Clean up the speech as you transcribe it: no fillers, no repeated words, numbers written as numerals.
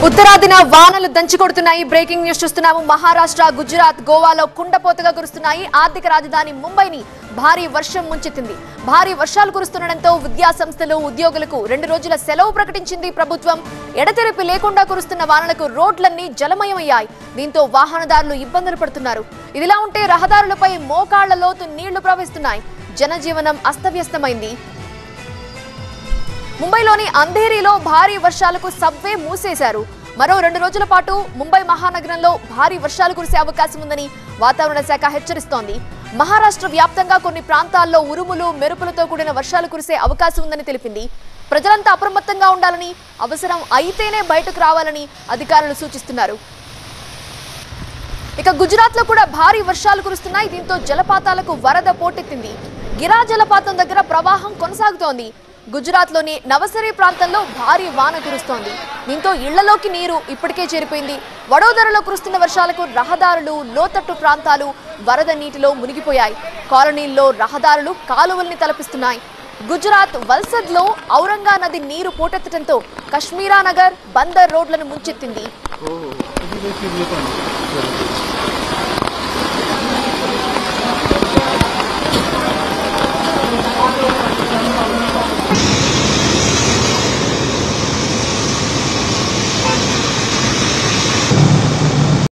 ఉత్తరాదిన వానలు దంచికొడుతున్నాయి. Breaking news చూస్తున్నాము. మహారాష్ట్ర, గుజరాత్, గోవాలో కుండపోతగా కురుస్తున్నాయి. ఆర్థిక రాజధాని ముంబైని భారీ వర్షం ముంచెత్తింది. భారీ వర్షాలు కురుస్తుండటంతో విద్యా సంస్థలు, ఉద్యోగులకు 2 రోజుల సెలవు ప్రకటించింది ప్రభుత్వం. ఎడతెరిపి లేకుండా కురుస్తున్న వానలకు రోడ్లన్నీ జలమయమయ్యాయి. దీంతో వాహనదారులు ఇబ్బందులు పడుతున్నారు. ఇదిలా ఉంటే రహదారులపై మోకాళ్ల లోతు నీళ్లు ప్రవహిస్తున్నాయి. జనజీవనం అస్తవ్యస్తమైంది. ముంబైలోని అంధేరీలో భారీ వర్షాలకు సబ్వే మూసేశారు. మరో 2 రోజుల పాటు ముంబై మహానగరంలో భారీ వర్షాలు కురిసే అవకాశం ఉందని వాతావరణ శాఖ హెచ్చరిస్తోంది. మహారాష్ట్ర వ్యాప్తంగా కొన్ని ప్రాంతాల్లో ఉరుములు, మెరుపులతో కూడిన వర్షాలు కురిసే అవకాశం ఉందని తెలిపింది. ప్రజలంతా అప్రమత్తంగా ఉండాలని, అవసరం అయితేనే బయటకు రావాలని అధికారులు సూచిస్తున్నారు. ఇక గుజరాత్ లో కూడా భారీ వర్షాలు కురుస్తున్నాయి. దీంతో జలపాతాలకు వరద పోటెత్తింది. గిరా జలపాతం దగ్గర ప్రవాహం కొనసాగుతోంది. గుజరాత్ లోని నవసరి ప్రాంతంలో భారీ వాన కురుస్తోంది. దీంతో ఇళ్లలోకి నీరు ఇప్పటికే చేరిపోయింది. వడోదరలో కురుస్తున్న వర్షాలకు రహదారులు, లోతట్టు ప్రాంతాలు వరద నీటిలో మునిగిపోయాయి. కాలనీల్లో రహదారులు కాలువల్ని తలపిస్తున్నాయి. గుజరాత్ వల్సద్ లో ఔరంగా నది నీరు పోటెత్తడంతో కశ్మీరా నగర్, బందర్ రోడ్లను ముంచెత్తింది.